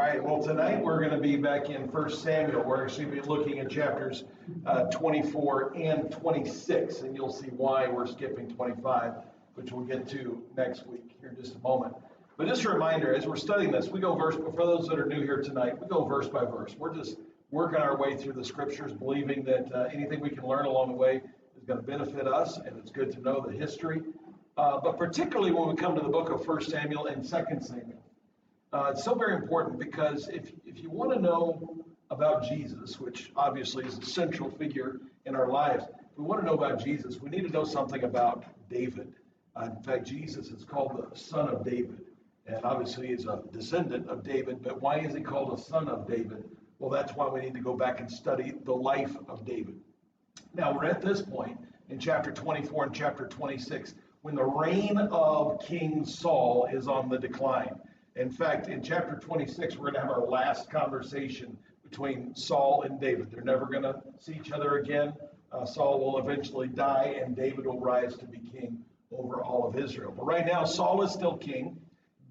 right, well, tonight we're going to be back in 1 Samuel. We're actually be looking at chapters 24 and 26, and you'll see why we're skipping 25, which we'll get to next week here in just a moment. But just a reminder, as we're studying this, we go verse, for those that are new here tonight, we go verse by verse. We're just working our way through the scriptures, believing that anything we can learn along the way is going to benefit us, and it's good to know the history. But particularly when we come to the book of 1 Samuel and 2 Samuel. It's so very important because if you want to know about Jesus, which obviously is a central figure in our lives, if we want to know about Jesus, we need to know something about David. In fact, Jesus is called the son of David. And obviously he's a descendant of David, but why is he called a son of David? Well, that's why we need to go back and study the life of David. Now, we're at this point in chapter 24 and chapter 26 when the reign of King Saul is on the decline. In fact, in chapter 26, we're going to have our last conversation between Saul and David. They're never going to see each other again. Saul will eventually die, and David will rise to be king over all of Israel. But right now, Saul is still king.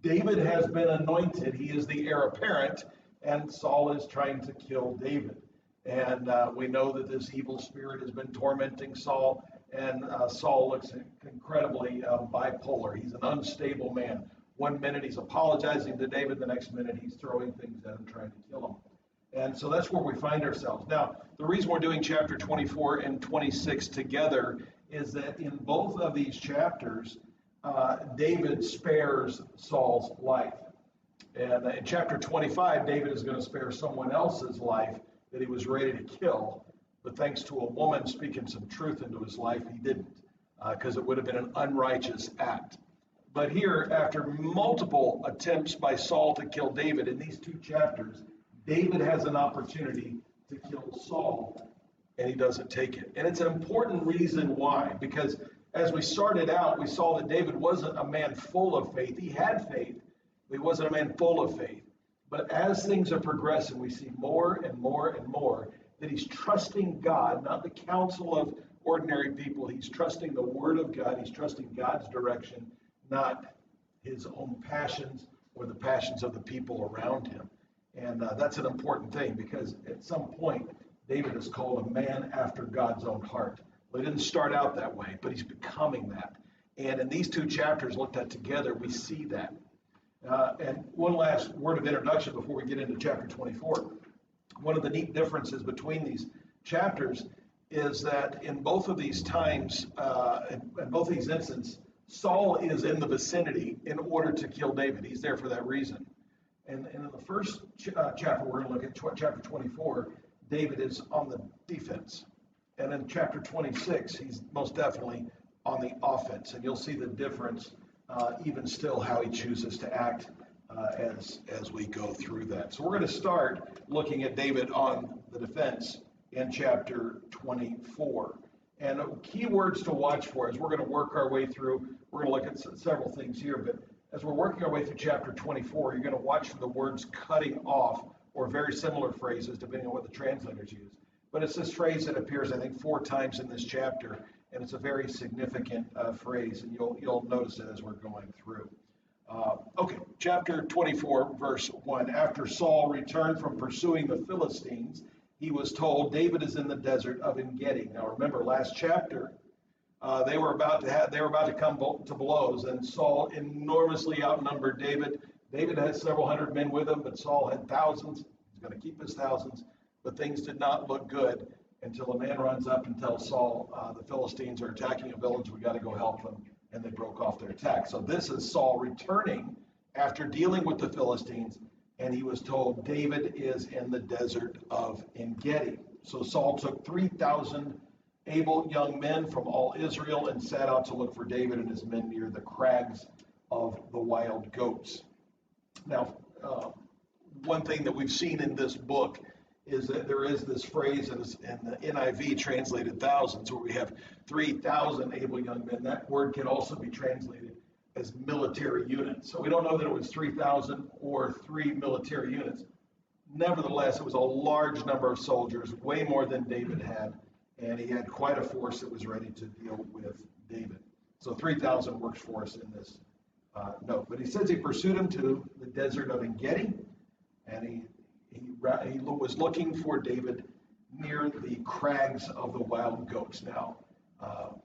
David has been anointed. He is the heir apparent, and Saul is trying to kill David. And we know that this evil spirit has been tormenting Saul, and Saul looks incredibly bipolar. He's an unstable man. One minute he's apologizing to David, the next minute he's throwing things at him, trying to kill him. And so that's where we find ourselves. Now, the reason we're doing chapter 24 and 26 together is that in both of these chapters, David spares Saul's life. And in chapter 25, David is going to spare someone else's life that he was ready to kill. But thanks to a woman speaking some truth into his life, he didn't, because it would have been an unrighteous act. But here, after multiple attempts by Saul to kill David in these two chapters, David has an opportunity to kill Saul, and he doesn't take it. And it's an important reason why, because as we started out, we saw that David wasn't a man full of faith. He had faith, but he wasn't a man full of faith. But as things are progressing, we see more and more and more that he's trusting God, not the counsel of ordinary people. He's trusting the word of God. He's trusting God's direction, not his own passions or the passions of the people around him. And that's an important thing because at some point, David is called a man after God's own heart. Well, he didn't start out that way, but he's becoming that. And in these two chapters looked at together, we see that. And one last word of introduction before we get into chapter 24. One of the neat differences between these chapters is that in both of these times, in both of these instances, Saul is in the vicinity in order to kill David. He's there for that reason. And in the first chapter, we're going to look at chapter 24, David is on the defense. And in chapter 26, he's most definitely on the offense. And you'll see the difference, even still, how he chooses to act as we go through that. So we're going to start looking at David on the defense in chapter 24. And key words to watch for as we're going to work our way through. We're going to look at several things here, but as we're working our way through chapter 24, you're going to watch for the words cutting off or very similar phrases, depending on what the translators use. But it's this phrase that appears, I think, 4 times in this chapter, and it's a very significant phrase, and you'll notice it as we're going through. Okay, chapter 24, verse 1. After Saul returned from pursuing the Philistines, he was told, David is in the desert of En-Gedi. Now remember, last chapter, they were about to come to blows, and Saul enormously outnumbered David. David had several hundred men with him, but Saul had thousands. He's going to keep his thousands, but things did not look good until a man runs up and tells Saul, the Philistines are attacking a village. We got to go help them, and they broke off their attack. So this is Saul returning after dealing with the Philistines, and he was told David is in the desert of En-Gedi. So Saul took 3,000 able young men from all Israel and set out to look for David and his men near the crags of the wild goats. Now, one thing that we've seen in this book is that there is this phrase in the NIV translated thousands, where we have 3,000 able young men. That word can also be translated as military units. So we don't know that it was 3,000 or 3 military units. Nevertheless, it was a large number of soldiers, way more than David had, and he had quite a force that was ready to deal with David. So 3,000 works for us in this note. But he says he pursued him to the desert of En-Gedi. and he was looking for David near the crags of the wild goats. Now,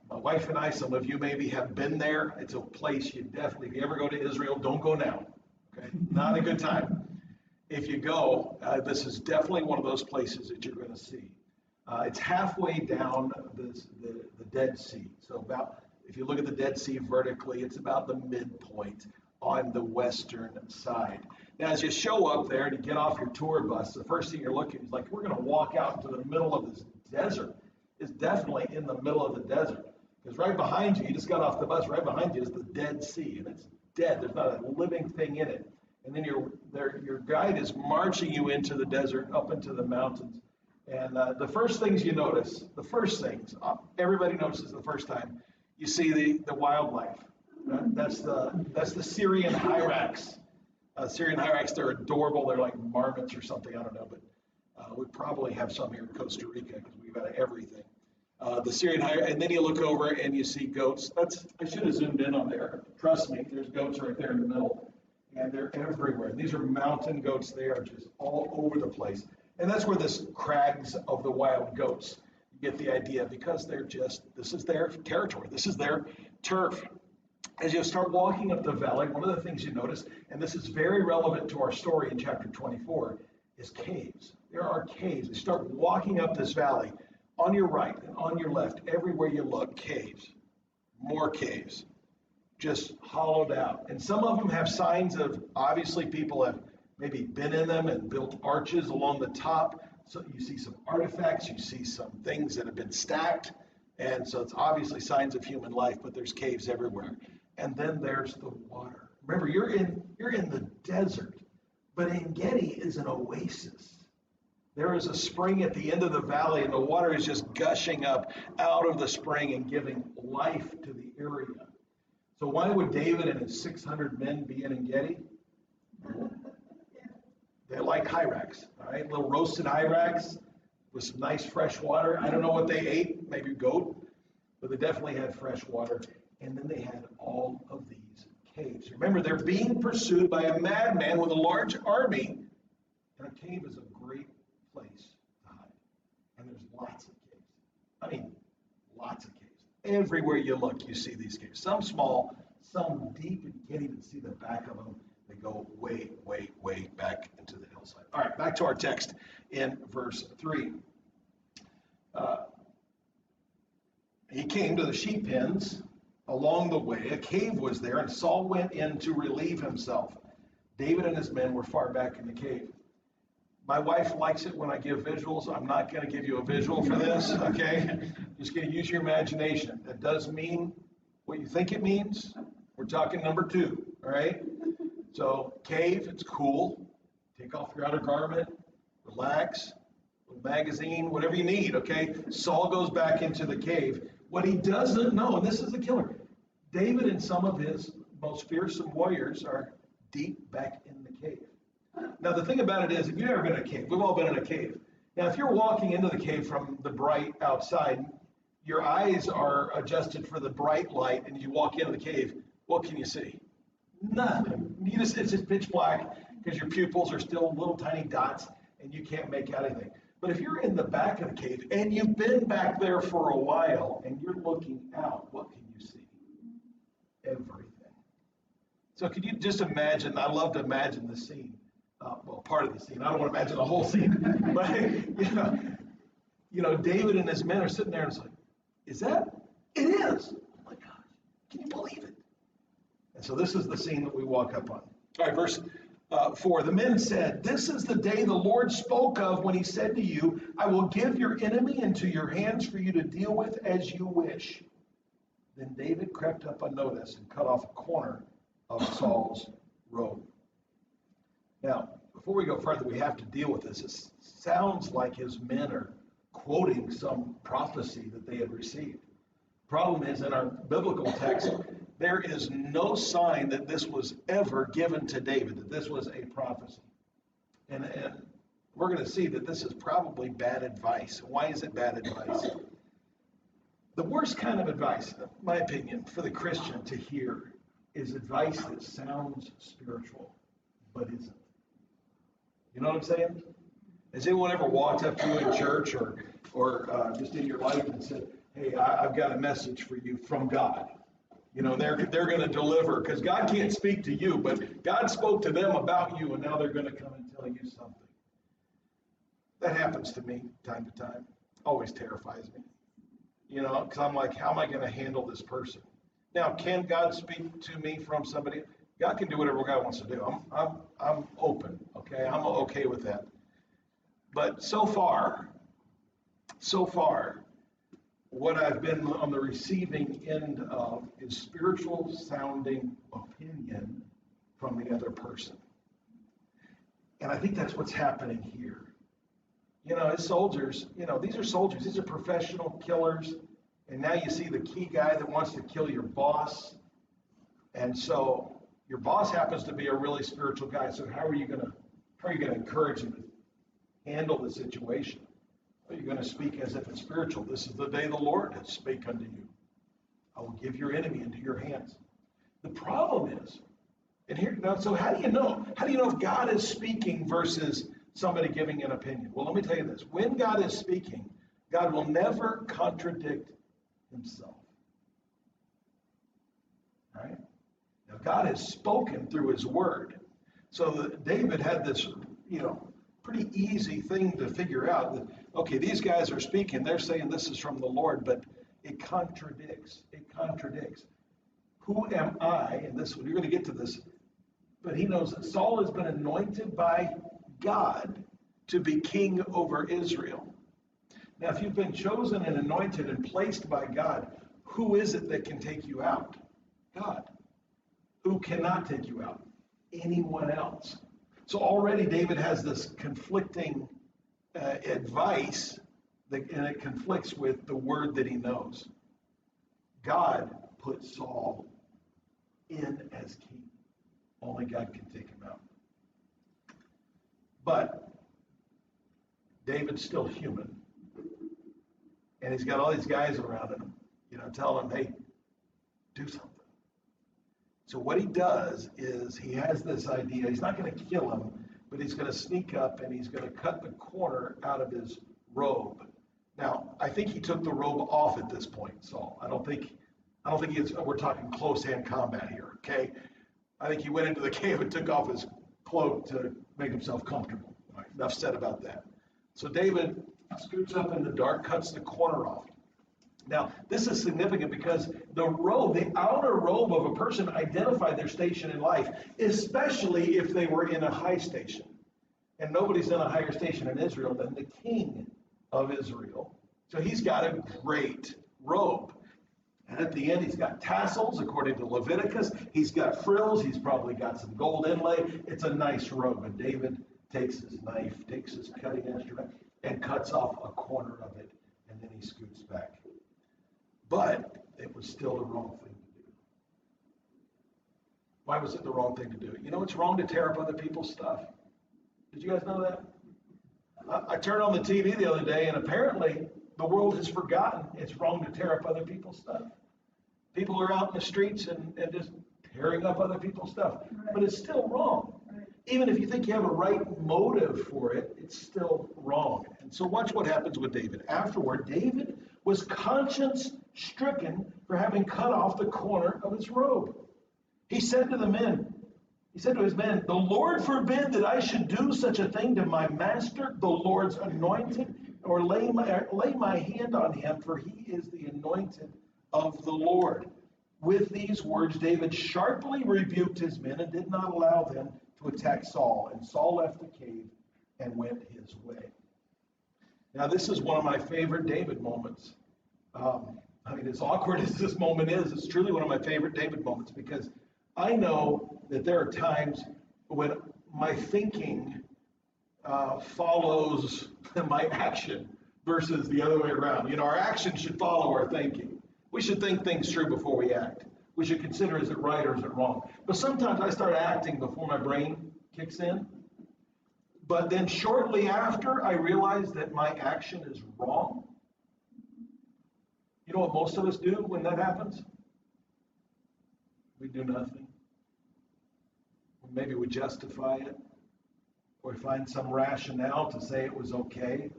my wife and I, some of you maybe have been there. It's a place you definitely, if you ever go to Israel, don't go now. Okay, not a good time. If you go, this is definitely one of those places that you're going to see. It's halfway down the Dead Sea. So about, if you look at the Dead Sea vertically, it's about the midpoint on the western side. Now, as you show up there and you get off your tour bus, the first thing you're looking is like, we're going to walk out into the middle of this desert. It's definitely in the middle of the desert. Because right behind you, you just got off the bus, right behind you is the Dead Sea, and it's dead. There's not a living thing in it. And then your guide is marching you into the desert, up into the mountains. And the first things you notice, everybody notices the first time, you see the wildlife. That's the Syrian hyrax. Syrian hyrax, they're adorable. They're like marmots or something. I don't know, but we probably have some here in Costa Rica because we've got everything. The Syrian hyrax, and then you look over and you see goats. I should have zoomed in on there. Trust me, there's goats right there in the middle, and they're everywhere. These are mountain goats. They are just all over the place. And that's where this crags of the wild goats, you get the idea, because this is their territory. This is their turf. As you start walking up the valley, one of the things you notice, and this is very relevant to our story in chapter 24, is caves. There are caves. You start walking up this valley. On your right and on your left, everywhere you look, caves. More caves. Just hollowed out. And some of them have signs of, obviously people have maybe been in them and built arches along the top. So you see some artifacts, you see some things that have been stacked. And so it's obviously signs of human life, but there's caves everywhere. And then there's the water. Remember, you're in the desert, but En-Gedi is an oasis. There is a spring at the end of the valley, and the water is just gushing up out of the spring and giving life to the area. So why would David and his 600 men be in En-Gedi? They like hyrax, all right? Little roasted hyrax with some nice fresh water. I don't know what they ate, maybe goat, but they definitely had fresh water. And then they had all of these caves. Remember, they're being pursued by a madman with a large army, and a cave is a great place to hide. And there's lots of caves. I mean, lots of caves. Everywhere you look, you see these caves. Some small, some deep, and you can't even see the back of them. They go way, way, way back into the hillside. All right, back to our text in verse 3. He came to the sheep pens. Along the way, a cave was there, and Saul went in to relieve himself. David and his men were far back in the cave. My wife likes it when I give visuals. I'm not going to give you a visual for this, okay? Just going to use your imagination. It does mean what you think it means. We're talking number 2, all right? So, cave, it's cool. Take off your outer garment, relax, a little magazine, whatever you need, okay? Saul goes back into the cave. What he doesn't know, and this is the killer, David and some of his most fearsome warriors are deep back in the cave. Now, the thing about it is, if you've ever been in a cave, we've all been in a cave. Now, if you're walking into the cave from the bright outside, your eyes are adjusted for the bright light, and you walk into the cave, what can you see? Nothing. It's just pitch black because your pupils are still little tiny dots, and you can't make out anything. But if you're in the back of the cave, and you've been back there for a while, and you're looking out, what can you see? Everything. So could you just imagine, I love to imagine the scene, part of the scene. I don't want to imagine the whole scene, but David and his men are sitting there and it's like, is that? It is. Oh my gosh, can you believe it? And so this is the scene that we walk up on. All right, verse 4, the men said, this is the day the Lord spoke of when he said to you, I will give your enemy into your hands for you to deal with as you wish. Then David crept up unnoticed and cut off a corner of Saul's robe. Now, before we go further, we have to deal with this. It sounds like his men are quoting some prophecy that they had received. Problem is, in our biblical text, there is no sign that this was ever given to David, that this was a prophecy. And we're going to see that this is probably bad advice. Why is it bad advice? The worst kind of advice, in my opinion, for the Christian to hear is advice that sounds spiritual, but isn't. You know what I'm saying? Has anyone ever walked up to you in church or just in your life and said, hey, I've got a message for you from God? You know, they're going to deliver because God can't speak to you, but God spoke to them about you, and now they're going to come and tell you something. That happens to me time to time. Always terrifies me. You know, because I'm like, how am I going to handle this person? Now, can God speak to me from somebody? God can do whatever God wants to do. I'm open. Okay, I'm okay with that. But so far, what I've been on the receiving end of is spiritual sounding opinion from the other person. And I think that's what's happening here. You know, as soldiers, you know, these are soldiers. These are professional killers. And now you see the key guy that wants to kill your boss. And so your boss happens to be a really spiritual guy. So how are you going to encourage him to handle the situation? Are you going to speak as if it's spiritual? This is the day the Lord has spake unto you. I will give your enemy into your hands. The problem is, and here now, so how do you know? How do you know if God is speaking versus somebody giving an opinion? Well, let me tell you this. When God is speaking, God will never contradict himself. All right? Now, God has spoken through his word. So David had this, you know, pretty easy thing to figure out that, okay, these guys are speaking. They're saying this is from the Lord, but it contradicts. It contradicts. Who am I? And this, you're going to get to this. But he knows that Saul has been anointed by God to be king over Israel. Now, if you've been chosen and anointed and placed by God, who is it that can take you out? God. Who cannot take you out? Anyone else. So already David has this conflicting advice, and it conflicts with the word that he knows. God put Saul in as king. Only God can take him out. But David's still human. And he's got all these guys around him, you know, telling him, hey, do something. So what he does is he has this idea. He's not going to kill him, but he's going to sneak up and he's going to cut the corner out of his robe. Now, I think he took the robe off at this point, Saul. I don't think we're talking close-hand combat here, okay? I think he went into the cave and took off his cloak to make himself comfortable. All right, enough said about that. So David scoots up in the dark, cuts the corner off. Now, this is significant because the robe, the outer robe of a person identified their station in life, especially if they were in a high station. And nobody's in a higher station in Israel than the king of Israel. So he's got a great robe. And at the end, he's got tassels, according to Leviticus. He's got frills. He's probably got some gold inlay. It's a nice robe. And David takes his knife, takes his cutting instrument, and cuts off a corner of it. And then he scoots back. But it was still the wrong thing to do. Why was it the wrong thing to do? You know, it's wrong to tear up other people's stuff. Did you guys know that? I turned on the TV the other day, and apparently the world has forgotten it's wrong to tear up other people's stuff. People are out in the streets and just tearing up other people's stuff. Right. But it's still wrong. Right. Even if you think you have a right motive for it, it's still wrong. And so watch what happens with David. Afterward, David was conscience-stricken for having cut off the corner of his robe. He said to his men, the Lord forbid that I should do such a thing to my master, the Lord's anointed, or lay my hand on him, for he is the anointed of the Lord. With these words, David sharply rebuked his men and did not allow them to attack Saul. And Saul left the cave and went his way. Now, this is one of my favorite David moments. I mean, as awkward as this moment is, it's truly one of my favorite David moments because I know that there are times when my thinking follows my action versus the other way around. You know, our action should follow our thinking. We should think things through before we act. We should consider, is it right or is it wrong? But sometimes I start acting before my brain kicks in. But then shortly after, I realize that my action is wrong. You know what most of us do when that happens? We do nothing. Maybe we justify it. or we find some rationale to say it was okay.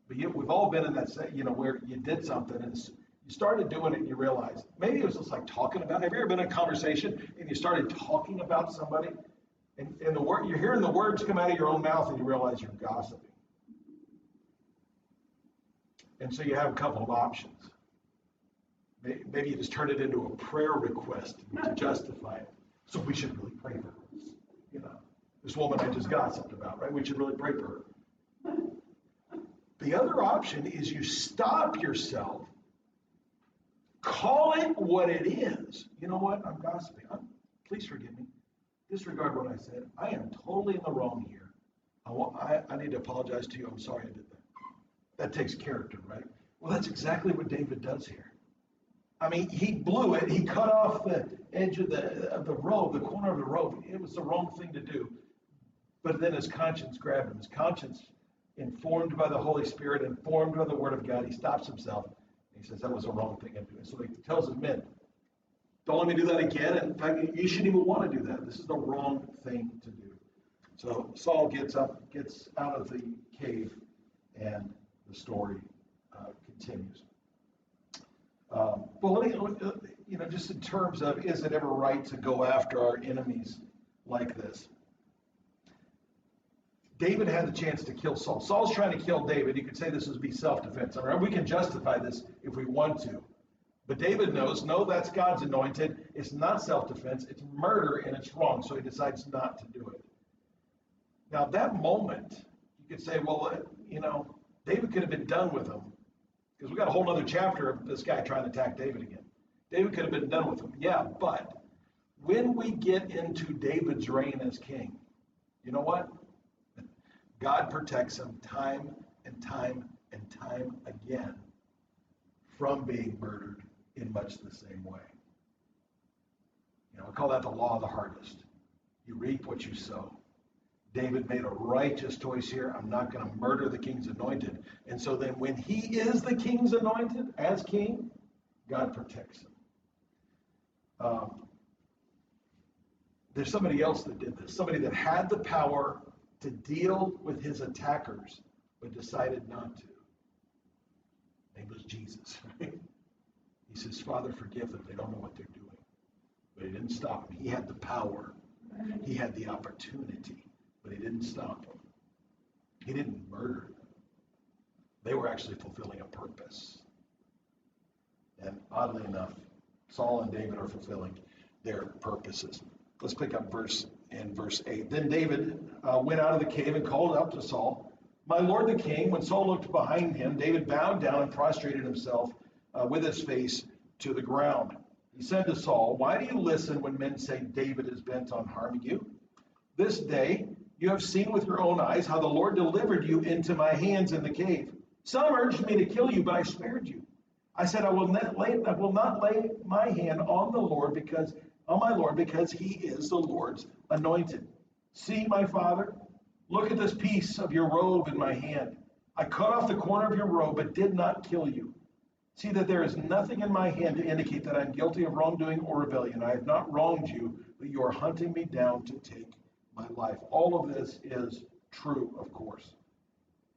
But we've all been in that, where you did something and you started doing it and you realized maybe it was just like talking about. Have you ever been in a conversation and you started talking about somebody, and you're hearing the words come out of your own mouth and you realize you're gossiping. And so you have a couple of options. Maybe you just turn it into a prayer request to justify it. So we should really pray for her. This woman I just gossiped about, right? We should really pray for her. The other option is you stop yourself, call it what it is. You know what? I'm gossiping. Please forgive me. Disregard what I said. I am totally in the wrong here. I need to apologize to you. I'm sorry I did that. That takes character, right? Well, that's exactly what David does here. I mean, he blew it. He cut off the edge of the robe, the corner of the robe. It was the wrong thing to do. But then his conscience grabbed him. His conscience, informed by the Holy Spirit, informed by the Word of God, he stops himself. And he says, that was the wrong thing to do. So he tells his men, don't let me do that again. In fact, you shouldn't even want to do that. This is the wrong thing to do. So Saul gets out of the cave, and the story continues. But let me, just in terms of, is it ever right to go after our enemies like this? David had the chance to kill Saul. Saul's trying to kill David. You could say this would be self-defense. I mean, we can justify this if we want to. But David knows, no, that's God's anointed. It's not self-defense. It's murder, and it's wrong. So he decides not to do it. Now, that moment, you could say, well, David could have been done with him. Because we got a whole other chapter of this guy trying to attack David again. David could have been done with him. Yeah, but when we get into David's reign as king, you know what? God protects him time and time and time again from being murdered in much the same way. I call that the law of the harvest. You reap what you sow. David made a righteous choice here. I'm not going to murder the king's anointed. And so then when he is the king's anointed as king, God protects him. There's somebody else that did this. Somebody that had the power to deal with his attackers, but decided not to. His name was Jesus. Right? He says, Father, forgive them. They don't know what they're doing. But he didn't stop him. He had the power. He had the opportunity. But he didn't stop them. He didn't murder them. They were actually fulfilling a purpose. And oddly enough, Saul and David are fulfilling their purposes. Let's pick up verse 8. Then David went out of the cave and called out to Saul, my lord the king. When Saul looked behind him, David bowed down and prostrated himself with his face to the ground. He said to Saul, why do you listen when men say David is bent on harming you? This day you have seen with your own eyes how the Lord delivered you into my hands in the cave. Some urged me to kill you, but I spared you. I said, I will not lay my hand on the Lord because he is the Lord's anointed. See, my father, look at this piece of your robe in my hand. I cut off the corner of your robe, but did not kill you. See that there is nothing in my hand to indicate that I'm guilty of wrongdoing or rebellion. I have not wronged you, but you are hunting me down to take my life. All of this is true, of course.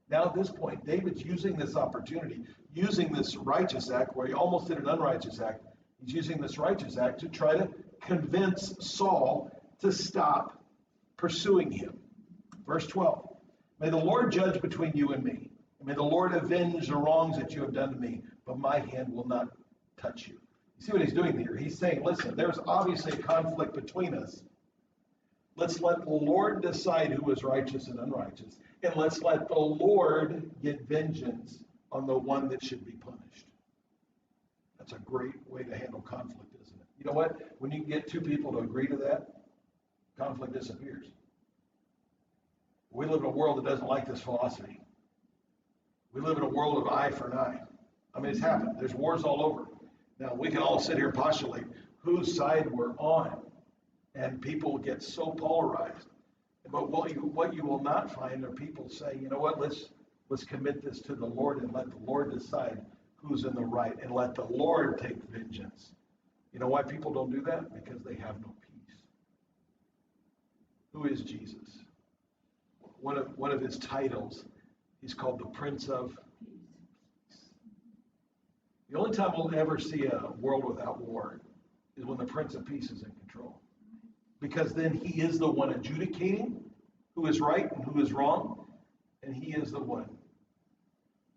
Now at this point, David's using this opportunity, using this righteous act where he almost did an unrighteous act. He's using this righteous act to try to convince Saul to stop pursuing him. Verse 12, may the Lord judge between you and me. And may the Lord avenge the wrongs that you have done to me, but my hand will not touch you. You see what he's doing here? He's saying, listen, there's obviously a conflict between us. Let's let the Lord decide who is righteous and unrighteous. And let's let the Lord get vengeance on the one that should be punished. That's a great way to handle conflict, isn't it? You know what? When you get two people to agree to that, conflict disappears. We live in a world that doesn't like this philosophy. We live in a world of eye for an eye. I mean, it's happened. There's wars all over. Now, we can all sit here and postulate whose side we're on. And people get so polarized. But what you will not find are people saying, you know what, let's commit this to the Lord and let the Lord decide who's in the right and let the Lord take vengeance. You know why people don't do that? Because they have no peace. Who is Jesus? one of his titles, he's called the Prince of Peace. The only time we'll ever see a world without war is when the Prince of Peace is in control. Because then he is the one adjudicating who is right and who is wrong, and he is the one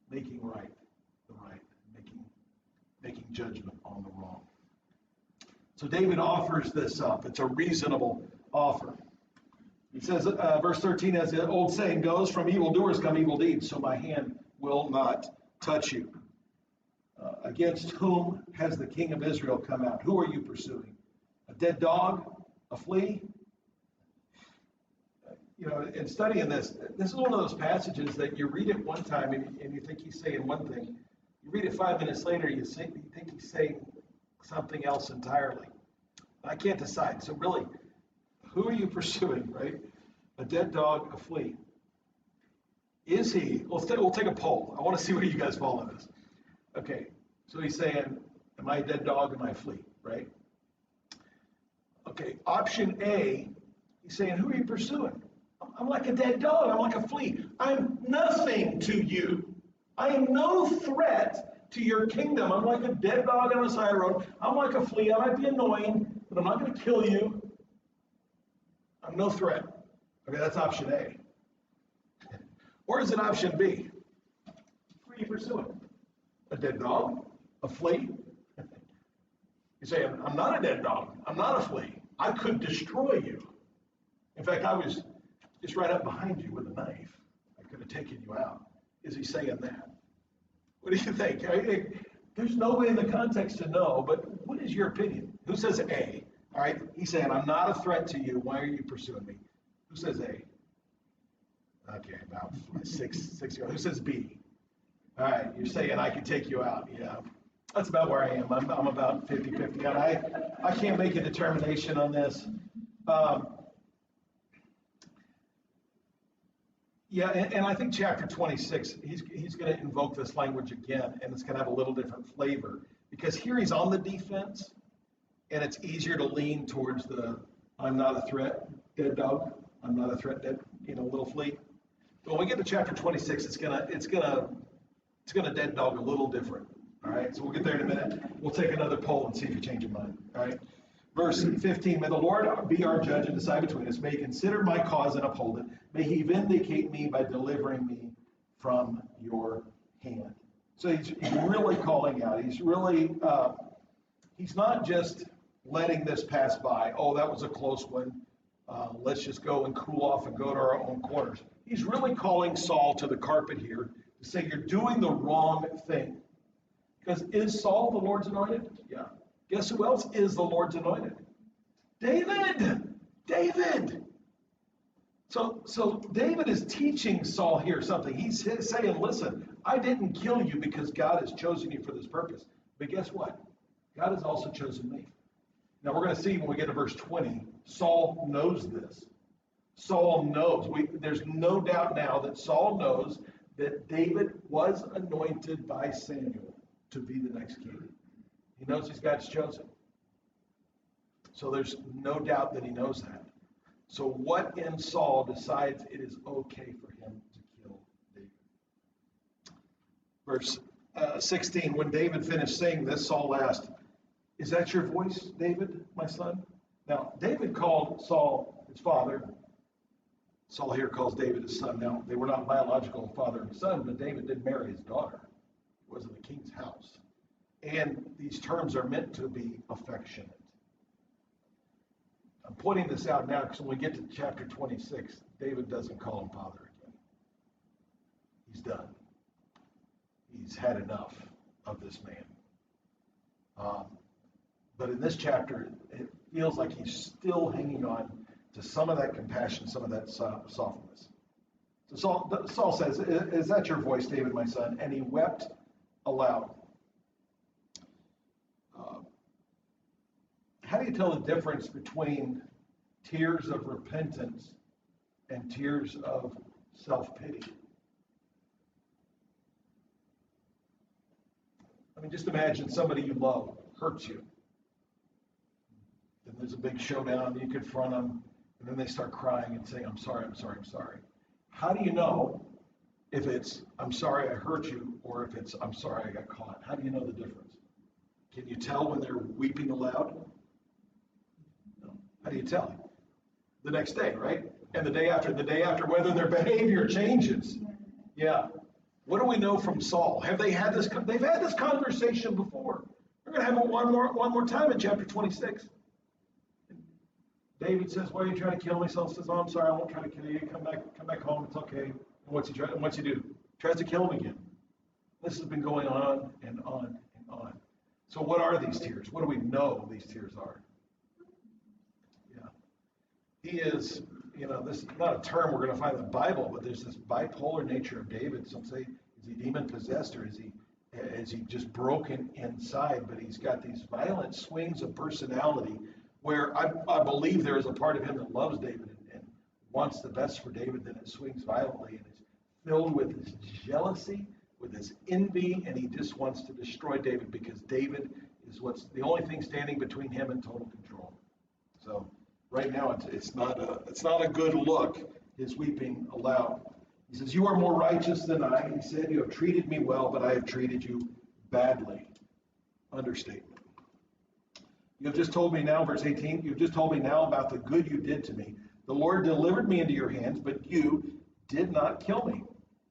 making right the right, making judgment on the wrong. So David offers this up. It's a reasonable offer. He says, verse 13, as the old saying goes, from evildoers come evil deeds, so my hand will not touch you. Against whom has the king of Israel come out? Who are you pursuing? A dead dog? A flea? In studying this is one of those passages that you read it one time and you think he's saying one thing. You read it 5 minutes later, you think he's saying something else entirely. I can't decide. So really, who are you pursuing, right? A dead dog, a flea. Is he? We'll take a poll. I want to see where you guys fall on this. Okay, so he's saying, am I a dead dog? Am I a flea, right? Okay, option A, he's saying, who are you pursuing? I'm like a dead dog. I'm like a flea. I'm nothing to you. I am no threat to your kingdom. I'm like a dead dog on the side of the road. I'm like a flea. I might be annoying, but I'm not going to kill you. I'm no threat. Okay, that's option A. Or is it option B? Who are you pursuing? A dead dog? A flea? You say, I'm not a dead dog. I'm not a flea. I could destroy you. In fact, I was just right up behind you with a knife. I could have taken you out. Is he saying that? What do you think? There's no way in the context to know, but what is your opinion? Who says A? All right, he's saying, I'm not a threat to you. Why are you pursuing me? Who says A? Okay, about six years. Who says B? All right, you're saying I can take you out. Yeah, that's about where I am. I'm about 50-50. And I can't make a determination on this. Yeah, and I think chapter 26, he's going to invoke this language again, and it's going to have a little different flavor. Because here he's on the defense, and it's easier to lean towards the I'm not a threat, dead dog. I'm not a threat, dead, little flea. But when we get to chapter 26, it's gonna dead dog a little different. All right, so we'll get there in a minute. We'll take another poll and see if you change your mind. All right. Verse 15, may the Lord be our judge and decide between us. May he consider my cause and uphold it. May he vindicate me by delivering me from your hand. So he's really calling out. He's really, he's not just letting this pass by. Oh, that was a close one. Let's just go and cool off and go to our own quarters. He's really calling Saul to the carpet here to say you're doing the wrong thing. Because is Saul the Lord's anointed? Yeah. Guess who else is the Lord's anointed? David! David! So David is teaching Saul here something. He's saying, listen, I didn't kill you because God has chosen you for this purpose. But guess what? God has also chosen me. Now we're going to see when we get to verse 20, Saul knows this. Saul knows. There's no doubt now that Saul knows that David was anointed by Samuel to be the next king. He knows he's God's chosen. So there's no doubt that he knows that. So what in Saul decides it is okay for him to kill David? Verse 16, when David finished saying this, Saul asked, is that your voice, David, my son? Now, David called Saul his father. Saul here calls David his son. Now, they were not biological father and son, but David did marry his daughter. He was in the king's house. And these terms are meant to be affectionate. I'm pointing this out now because when we get to chapter 26, David doesn't call him father again. He's done. He's had enough of this man. But in this chapter, it feels like he's still hanging on to some of that compassion, some of that softness. So Saul says, is that your voice, David, my son? And he wept aloud. How do you tell the difference between tears of repentance and tears of self-pity? I mean, just imagine somebody you love hurts you. Then there's a big showdown, you confront them, and then they start crying and saying, I'm sorry, I'm sorry, I'm sorry. How do you know if it's, I'm sorry I hurt you, or if it's, I'm sorry I got caught? How do you know the difference? Can you tell when they're weeping aloud? No. How do you tell? The next day, right? And the day after, whether their behavior changes. Yeah. What do we know from Saul? Have they had this? They've had this conversation before. We're going to have it one more time in chapter 26. David says, "Why are you trying to kill me?" Saul says, "Oh, I'm sorry, I won't try to kill you. Come back home. It's okay." And what's he do? Tries to kill him again. This has been going on and on and on. So what are these tears? What do we know these tears are? Yeah. He is, this is not a term we're going to find in the Bible, but there's this bipolar nature of David. Some say, is he demon possessed, or is he just broken inside? But he's got these violent swings of personality where I believe there is a part of him that loves David and wants the best for David, then it swings violently and is filled with this jealousy, with this envy, and he just wants to destroy David because David is what's the only thing standing between him and total control. So right now it's not a good look, his weeping aloud. He says, "You are more righteous than I." He said, "You have treated me well, but I have treated you badly." Understatement. "You have just told me now," verse 18, "you have just told me now about the good you did to me. The Lord delivered me into your hands, but you did not kill me."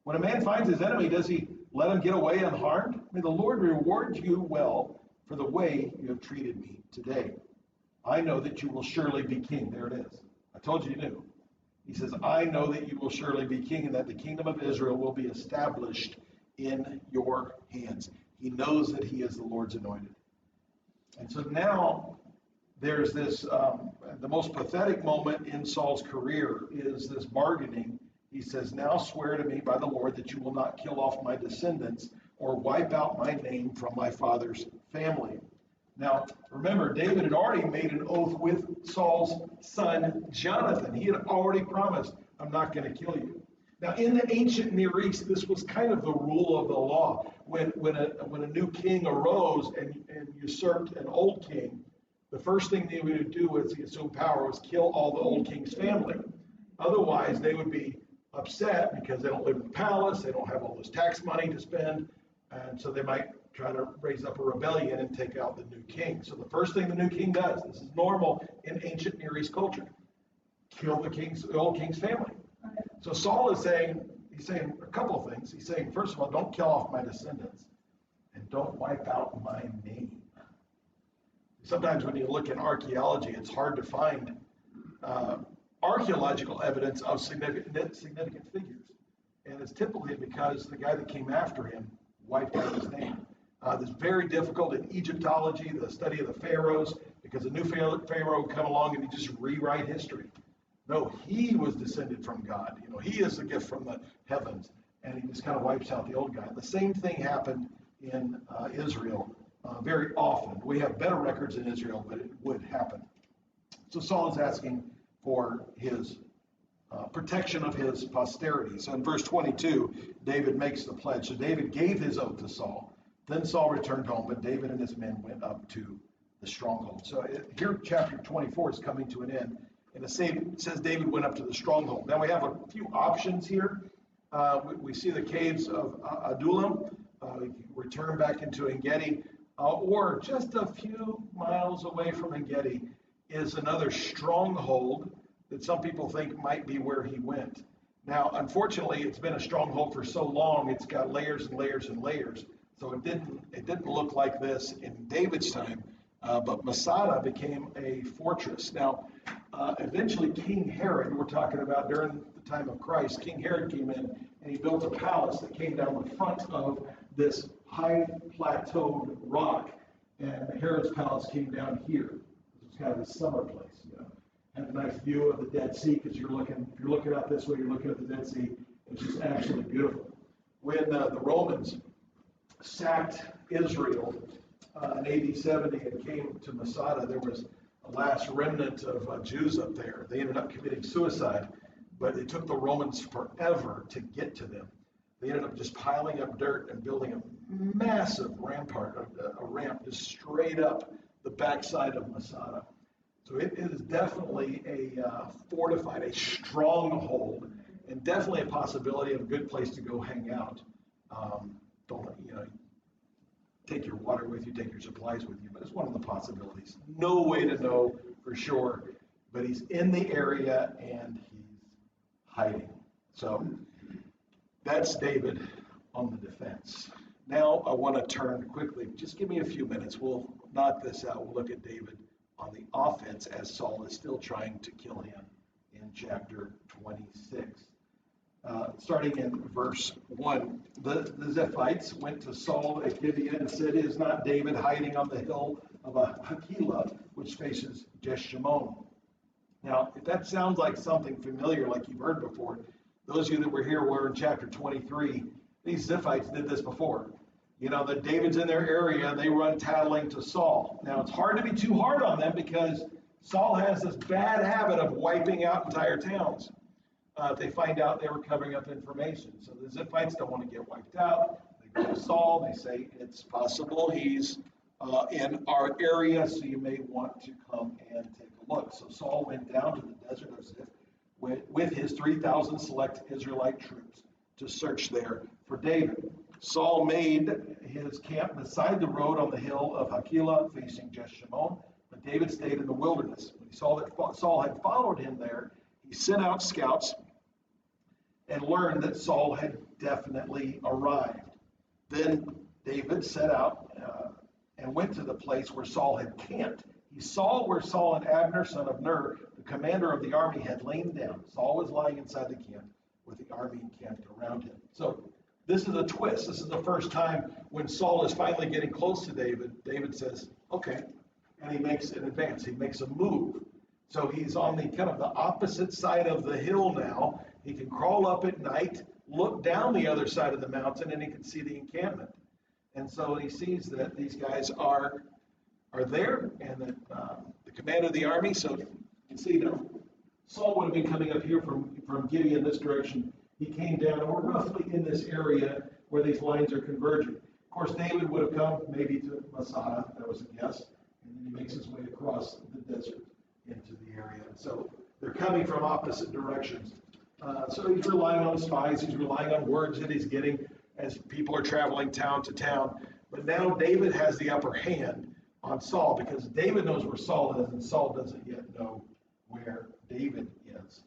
When a man finds his enemy, does he let him get away unharmed? May the Lord reward you well for the way you have treated me today. I know that you will surely be king. There it is. I told you knew. He says, "I know that you will surely be king, and that the kingdom of Israel will be established in your hands." He knows that he is the Lord's anointed. And so now there's this, the most pathetic moment in Saul's career is this bargaining. He says, "Now swear to me by the Lord that you will not kill off my descendants or wipe out my name from my father's family." Now, remember, David had already made an oath with Saul's son, Jonathan. He had already promised, "I'm not going to kill you." Now, in the ancient Near East, this was kind of the rule of the law. When a new king arose and usurped an old king, the first thing they would do as he assumed power was kill all the old king's family. Otherwise, they would be upset because they don't live in the palace, they don't have all this tax money to spend, and so they might try to raise up a rebellion and take out the new king. So the first thing the new king does, this is normal in ancient Near East culture, kill the old king's family. So Saul is saying, he's saying a couple of things. He's saying, first of all, don't kill off my descendants, and don't wipe out my name. Sometimes when you look in archaeology, it's hard to find archaeological evidence of significant figures. And it's typically because the guy that came after him wiped out his name. It's very difficult in Egyptology, the study of the pharaohs, because a new pharaoh would come along and he'd just rewrite history. No, he was descended from God. He is a gift from the heavens, and he just kind of wipes out the old guy. The same thing happened in Israel very often. We have better records in Israel, but it would happen. So Saul is asking for his protection of his posterity. So in verse 22, David makes the pledge. So David gave his oath to Saul. Then Saul returned home, but David and his men went up to the stronghold. So here chapter 24 is coming to an end. And it says David went up to the stronghold. Now we have a few options here. We see the caves of Adullam. We can return back into En-Gedi. Or just a few miles away from En-Gedi is another stronghold that some people think might be where he went. Now, unfortunately, it's been a stronghold for so long, it's got layers and layers and layers. So it didn't look like this in David's time, but Masada became a fortress. Now, eventually King Herod, we're talking about during the time of Christ, King Herod came in and he built a palace that came down the front of this high plateaued rock, and Herod's palace came down here. It was kind of his summer place. Had a nice view of the Dead Sea because if you're looking out this way, you're looking at the Dead Sea. It's just absolutely beautiful. When the Romans sacked Israel in AD 70 and came to Masada, there was a last remnant of Jews up there. They ended up committing suicide, but it took the Romans forever to get to them. They ended up just piling up dirt and building a massive rampart, a ramp just straight up the backside of Masada. So it is definitely a fortified, a stronghold, and definitely a possibility of a good place to go hang out. Don't, take your water with you, take your supplies with you, but it's one of the possibilities. No way to know for sure, but he's in the area and he's hiding. So that's David on the defense. Now I want to turn quickly. Just give me a few minutes. We'll knock this out. We'll look at David on the offense as Saul is still trying to kill him in chapter 26. Starting in verse 1, the Ziphites went to Saul at Gibeah and said, "Is not David hiding on the hill of Hakilah, which faces Jeshimon?" Now, if that sounds like something familiar, like you've heard before, those of you that were here were in chapter 23, these Ziphites did this before. That David's in their area, and they run tattling to Saul. Now, it's hard to be too hard on them because Saul has this bad habit of wiping out entire towns. If they find out they were covering up information. So the Ziphites don't want to get wiped out. They go to Saul. They say, it's possible he's in our area, so you may want to come and take a look. So Saul went down to the desert of Ziph with his 3,000 select Israelite troops to search there for David. Saul made his camp beside the road on the hill of Hakilah facing Jeshimon, but David stayed in the wilderness. When he saw that Saul had followed him there, he sent out scouts and learned that Saul had definitely arrived. Then David set out and went to the place where Saul had camped. He saw where Saul and Abner, son of Ner, the commander of the army, had lain down. Saul was lying inside the camp with the army encamped around him. So this is a twist. This is the first time when Saul is finally getting close to David. David says, okay, and he makes an advance. He makes a move. So he's on the kind of the opposite side of the hill now. He can crawl up at night, look down the other side of the mountain, and he can see the encampment. And so he sees that these guys are there, and that the commander of the army. So you can see Saul would have been coming up here from Gibeah in this direction. He came down, and we're roughly in this area where these lines are converging. Of course, David would have come maybe to Masada, that was a guess, and then he makes his way across the desert into the area. So they're coming from opposite directions. So he's relying on spies. He's relying on words that he's getting as people are traveling town to town. But now David has the upper hand on Saul because David knows where Saul is, and Saul doesn't yet know where David is.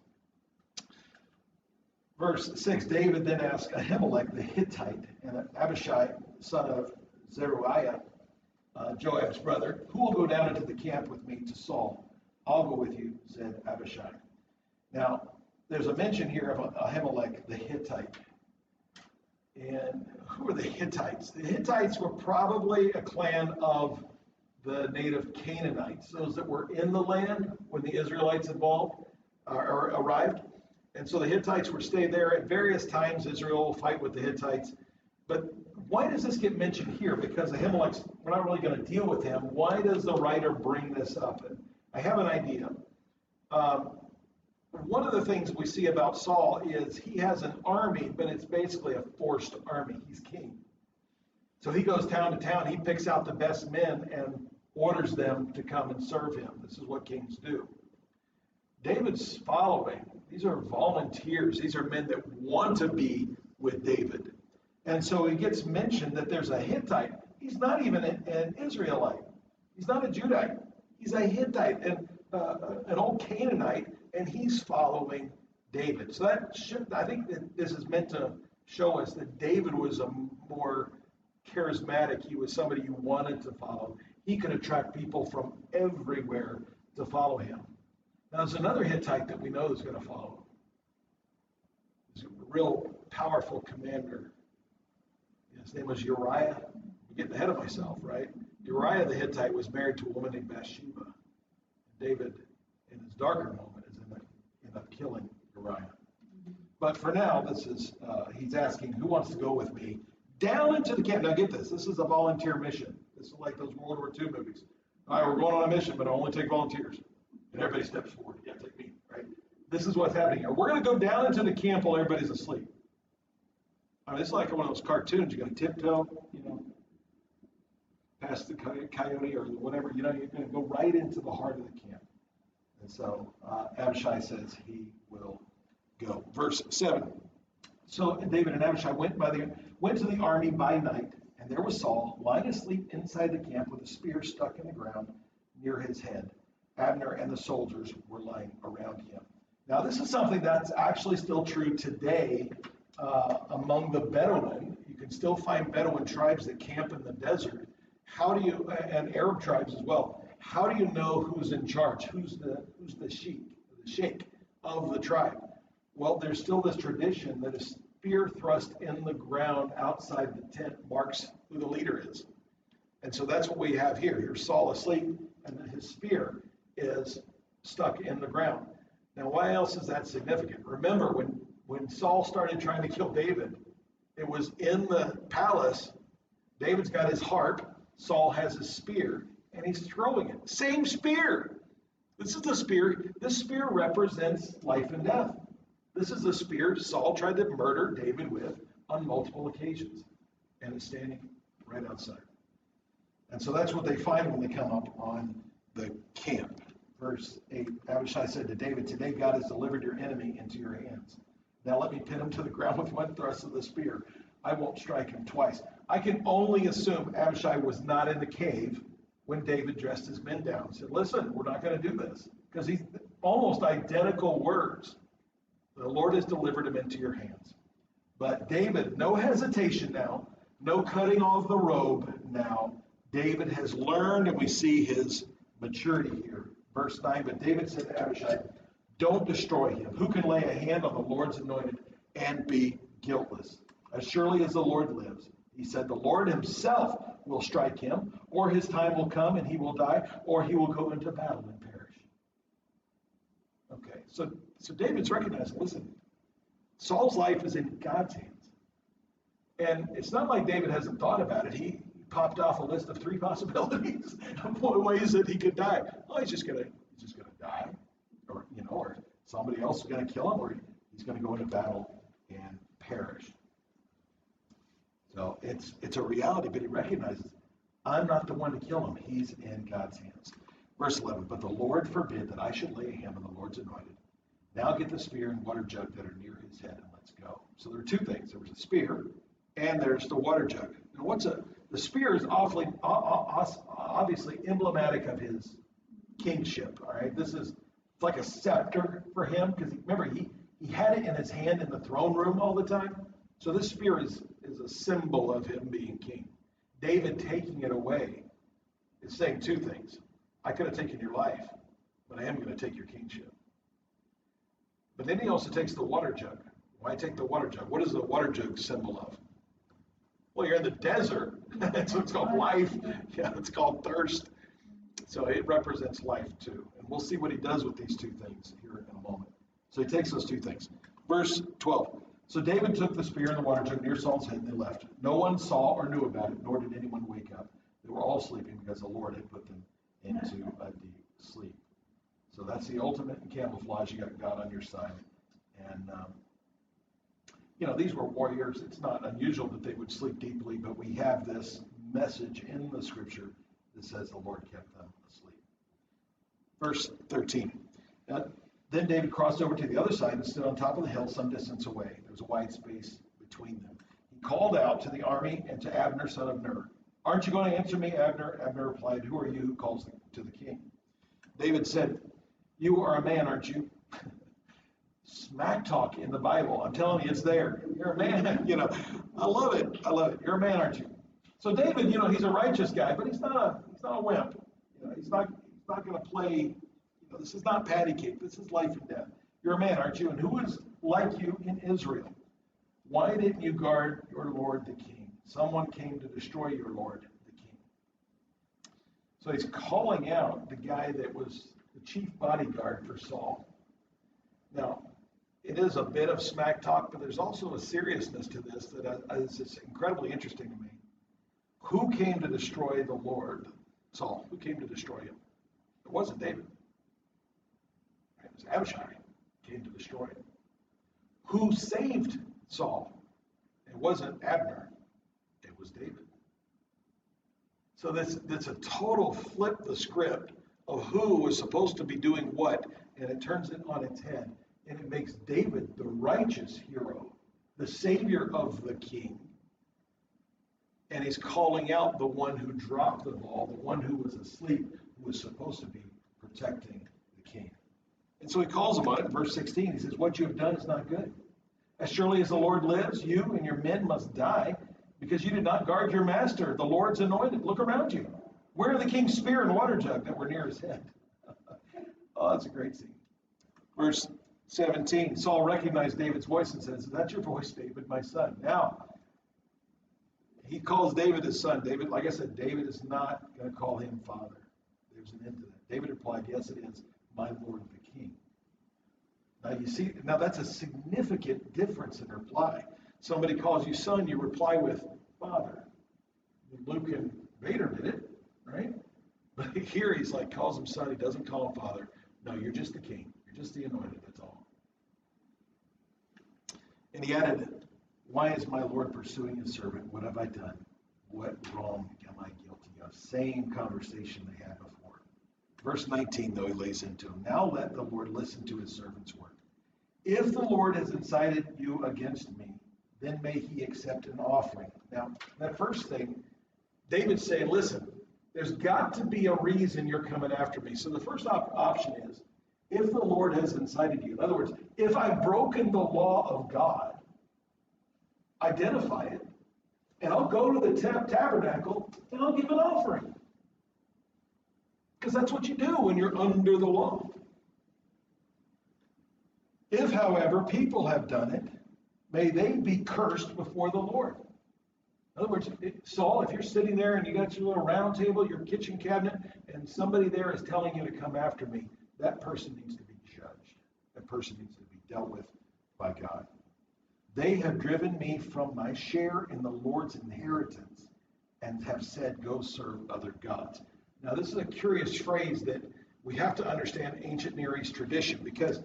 Verse 6, David then asked Ahimelech the Hittite and Abishai, son of Zeruiah, Joab's brother, "Who will go down into the camp with me to Saul?" "I'll go with you," said Abishai. Now, there's a mention here of Ahimelech the Hittite. And who are the Hittites? The Hittites were probably a clan of the native Canaanites, those that were in the land when the Israelites arrived. And so the Hittites were stayed there. At various times, Israel will fight with the Hittites. But why does this get mentioned here? Because Ahimelech, we're not really going to deal with him. Why does the writer bring this up? And I have an idea. One of the things we see about Saul is he has an army, but it's basically a forced army. He's king. So he goes town to town. He picks out the best men and orders them to come and serve him. This is what kings do. David's following. These are volunteers. These are men that want to be with David. And so it gets mentioned that there's a Hittite. He's not even an Israelite. He's not a Judite. He's a Hittite and an old Canaanite, and he's following David. So I think that this is meant to show us that David was a more charismatic. He was somebody you wanted to follow. He could attract people from everywhere to follow him. Now, there's another Hittite that we know is going to follow him. He's a real powerful commander. His name was Uriah. I'm getting ahead of myself, right? Uriah the Hittite was married to a woman named Bathsheba. David, in his darker moment, is end up killing Uriah. But for now, this is he's asking, who wants to go with me down into the camp? Now get this. This is a volunteer mission. This is like those World War II movies. All right, we're going on a mission, but I only take volunteers. And everybody steps forward. Yeah, take me, right? This is what's happening here. We're going to go down into the camp while everybody's asleep. I mean, it's like one of those cartoons. You're going to tiptoe, past the coyote or whatever. You're going to go right into the heart of the camp. And so Abishai says he will go. Verse 7. So David and Abishai went to the army by night, and there was Saul lying asleep inside the camp with a spear stuck in the ground near his head. Abner and the soldiers were lying around him. Now, this is something that's actually still true today among the Bedouin. You can still find Bedouin tribes that camp in the desert. How do you, and Arab tribes as well, how do you know who's in charge? Who's the sheikh of the tribe? Well, there's still this tradition that a spear thrust in the ground outside the tent marks who the leader is. And so that's what we have here. Here's Saul asleep, and then his spear is stuck in the ground. Now, why else is that significant? Remember, when Saul started trying to kill David, it was in the palace. David's got his harp. Saul has his spear, and he's throwing it. Same spear. This is the spear. This spear represents life and death. This is the spear Saul tried to murder David with on multiple occasions, and it's standing right outside. And so that's what they find when they come up on the camp. Verse 8, Abishai said to David, "Today God has delivered your enemy into your hands. Now let me pin him to the ground with one thrust of the spear. I won't strike him twice." I can only assume Abishai was not in the cave when David dressed his men down and said, "Listen, we're not going to do this." Because he's almost identical words. The Lord has delivered him into your hands. But David, no hesitation now, no cutting off the robe now. David has learned, and we see his maturity here. Verse 9, but David said to Abishai, "Don't destroy him. Who can lay a hand on the Lord's anointed and be guiltless? As surely as the Lord lives," he said, "the Lord himself will strike him, or his time will come and he will die, or he will go into battle and perish." Okay, so David's recognizing, listen, Saul's life is in God's hands. And it's not like David hasn't thought about it. He popped off a list of 3 possibilities of ways that he could die. Oh, he's just gonna die, or somebody else is gonna kill him, or he's gonna go into battle and perish. So it's a reality, but he recognizes, I'm not the one to kill him. He's in God's hands. Verse 11, but the Lord forbid that I should lay a hand on the Lord's anointed. Now get the spear and water jug that are near his head, and let's go. So there are 2 things. There was a spear, and there's the water jug. Now, the spear is obviously emblematic of his kingship. All right, it's like a scepter for him, because remember he had it in his hand in the throne room all the time. So this spear is a symbol of him being king. David taking it away is saying 2 things. I could have taken your life, but I am going to take your kingship. But then he also takes the water jug. Why take the water jug? What is the water jug symbol of? Well, you're in the desert, so it's called life. Yeah, it's called thirst. So it represents life too. And we'll see what he does with these 2 things here in a moment. So he takes those 2 things. Verse 12. So David took the spear and the water jug near Saul's head, and they left. No one saw or knew about it, nor did anyone wake up. They were all sleeping because the Lord had put them into a deep sleep. So that's the ultimate in camouflage. You got God on your side. And, these were warriors. It's not unusual that they would sleep deeply, but we have this message in the scripture that says the Lord kept them asleep. Verse 13. Then David crossed over to the other side and stood on top of the hill some distance away. There was a wide space between them. He called out to the army and to Abner, son of Ner. "Aren't you going to answer me, Abner?" Abner replied, "Who are you who calls to the king?" David said, "You are a man, aren't you?" Smack talk in the Bible. I'm telling you, it's there. You're a man. I love it. You're a man, aren't you? So David, he's a righteous guy, but he's not a wimp. He's not going to play. This is not patty cake. This is life and death. You're a man, aren't you? And who is like you in Israel? Why didn't you guard your Lord the king? Someone came to destroy your Lord the king. So he's calling out the guy that was the chief bodyguard for Saul. Now, it is a bit of smack talk, but there's also a seriousness to this that is incredibly interesting to me. Who came to destroy the Lord? Saul. Who came to destroy him? It wasn't David. It was Abishai who came to destroy him. Who saved Saul? It wasn't Abner. It was David. So that's a total flip the script of who was supposed to be doing what, and it turns it on its head. And it makes David the righteous hero, the savior of the king. And he's calling out the one who dropped the ball, the one who was asleep, who was supposed to be protecting the king. And so he calls him on it in verse 16. He says, what you have done is not good. As surely as the Lord lives, you and your men must die, because you did not guard your master, the Lord's anointed. Look around you. Where are the king's spear and water jug that were near his head? Oh, that's a great scene. Verse 17, Saul recognized David's voice and says, is that your voice, David, my son? Now, he calls David his son. David, like I said, David is not going to call him father. There's an end to that. David replied, yes, it is, my Lord the king. Now, you see, now that's a significant difference in reply. Somebody calls you son, you reply with father. Luke and Vader did it, right? But here he's like, calls him son. He doesn't call him father. No, you're just the king. You're just the anointed. That's all. And he added, why is my Lord pursuing his servant? What have I done? What wrong am I guilty of? Same conversation they had before. Verse 19, though, he lays into him. Now let the Lord listen to his servant's word. If the Lord has incited you against me, then may he accept an offering. Now, that first thing, David's saying, listen, there's got to be a reason you're coming after me. So the first option is, if the Lord has incited you. In other words, if I've broken the law of God, identify it, and I'll go to the tabernacle and I'll give an offering. Because that's what you do when you're under the law. If, however, people have done it, may they be cursed before the Lord. In other words, Saul, if you're sitting there and you got your little round table, your kitchen cabinet, and somebody there is telling you to come after me, that person needs to be judged. That person needs to be dealt with by God. They have driven me from my share in the Lord's inheritance and have said, go serve other gods. Now, this is a curious phrase that we have to understand ancient Near East tradition, because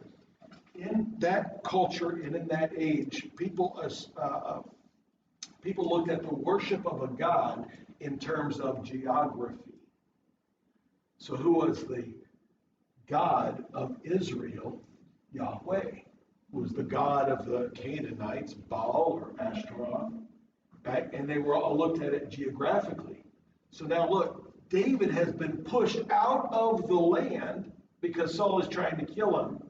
in that culture and in that age, people looked at the worship of a god in terms of geography. So who was the God of Israel? Yahweh. Who was the god of the Canaanites? Baal or Ashtaroth. Right? And they were all looked at it geographically. So now look, David has been pushed out of the land because Saul is trying to kill him.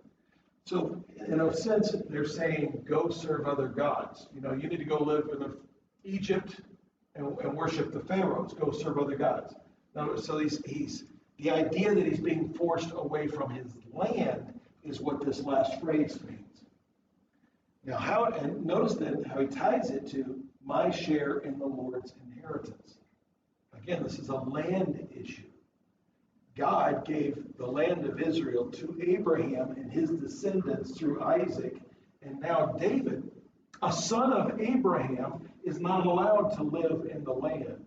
So in a sense, they're saying, go serve other gods. You know, you need to go live in Egypt and worship the pharaohs. Go serve other gods. Now, so he's the idea that he's being forced away from his land is what this last phrase means. Now, and notice then how he ties it to my share in the Lord's inheritance. Again, this is a land issue. God gave the land of Israel to Abraham and his descendants through Isaac. And now David, a son of Abraham, is not allowed to live in the land.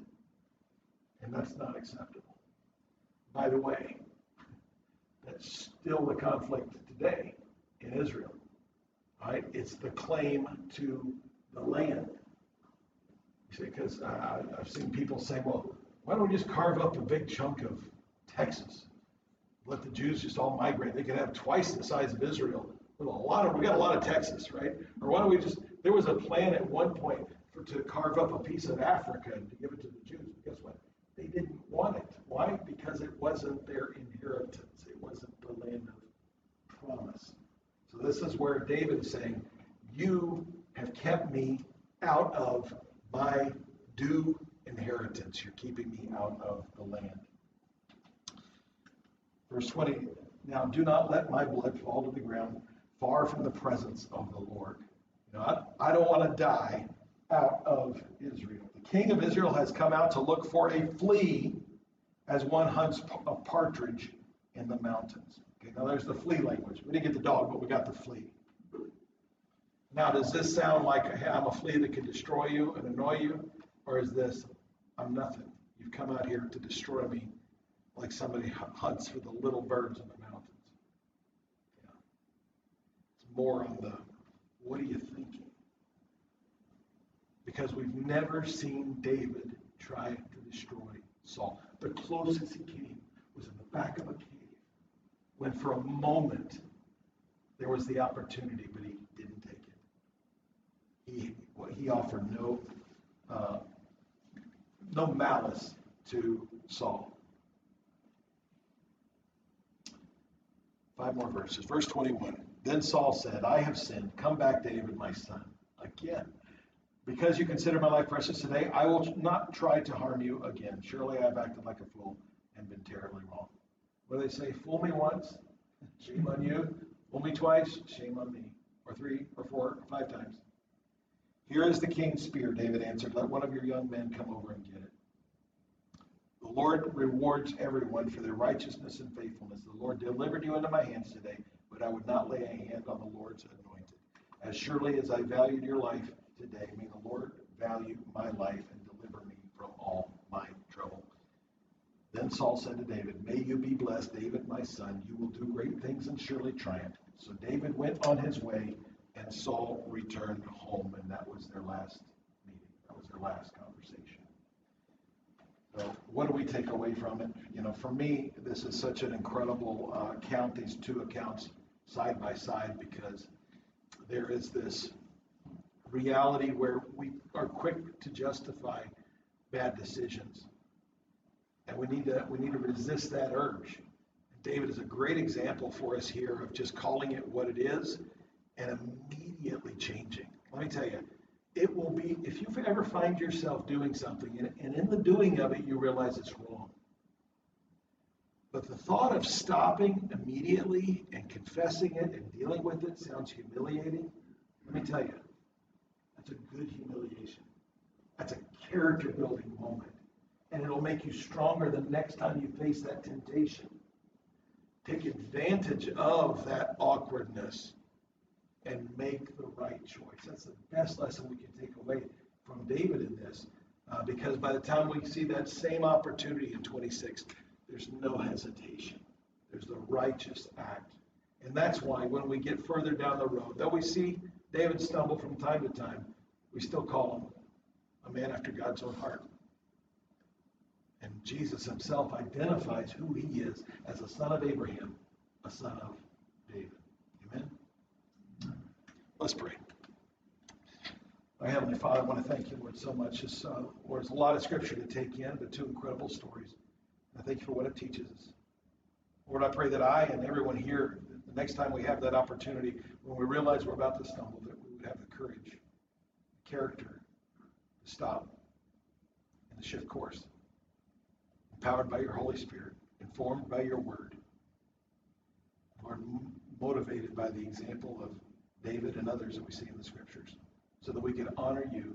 And that's not acceptable. By the way, that's still the conflict today in Israel. Right? It's the claim to the land. You see, because I've seen people say, well, why don't we just carve up a big chunk of Texas? Let the Jews just all migrate. They could have twice the size of Israel. We got a lot of Texas, right? Or why don't we there was a plan at one point to carve up a piece of Africa and to give it to the Jews. But guess what? They didn't want it. Why? Because it wasn't their inheritance. It wasn't the land of promise. So this is where David is saying, you have kept me out of my due inheritance. You're keeping me out of the land. Verse 20, now do not let my blood fall to the ground far from the presence of the Lord. You know, I don't want to die out of Israel. The king of Israel has come out to look for a flea as one hunts a partridge in the mountains. Okay, now there's the flea language. We didn't get the dog, but we got the flea. Now, does this sound like, hey, I'm a flea that can destroy you and annoy you? Or is this, I'm nothing. You've come out here to destroy me like somebody hunts for the little birds in the mountains. Yeah. It's more on the, what are you thinking? Because we've never seen David try to destroy Saul. The closest he came was in the back of a cave, when for a moment There was the opportunity, but he didn't take it. He offered no malice to Saul. 5 more verses. Verse 21. Then Saul said, I have sinned. Come back, David, my son. Again. Because you consider my life precious today, I will not try to harm you again. Surely I have acted like a fool and been terribly wrong. What do they say? Fool me once, shame on you. Fool me twice, shame on me. Or 3 or 4 or 5 times. Here is the king's spear, David answered. Let one of your young men come over and get it. The Lord rewards everyone for their righteousness and faithfulness. The Lord delivered you into my hands today, but I would not lay a hand on the Lord's anointed. As surely as I valued your life today, may the Lord value my life and deliver me from all my trouble. Then Saul said to David, may you be blessed, David, my son. You will do great things and surely triumph. So David went on his way, and Saul returned home, and that was their last meeting. That was their last conversation. So what do we take away from it? For me, this is such an incredible account, these 2 accounts side by side, because there is this reality where we are quick to justify bad decisions. And we need to resist that urge. David is a great example for us here of just calling it what it is and immediately changing. Let me tell you, it will be, if you ever find yourself doing something and in the doing of it you realize it's wrong. But the thought of stopping immediately and confessing it and dealing with it sounds humiliating. Let me tell you, that's a good humiliation. That's a character building moment. And it'll make you stronger the next time you face that temptation. Take advantage of that awkwardness and make the right choice. That's the best lesson we can take away from David in this. Because by the time we see that same opportunity in 26, there's no hesitation. There's the righteous act. And that's why when we get further down the road, though we see David stumble from time to time, we still call him a man after God's own heart. And Jesus himself identifies who he is as a son of Abraham, a son of David. Amen? Let's pray. Our Heavenly Father, I want to thank you, Lord, so much. There's a lot of scripture to take in, but 2 incredible stories. I thank you for what it teaches us. Lord, I pray that I and everyone here, the next time we have that opportunity, when we realize we're about to stumble, that we would have the courage, the character to stop and to shift course. Empowered by your Holy Spirit, informed by your word. Lord, motivated by the example of David and others that we see in the scriptures, so that we can honor you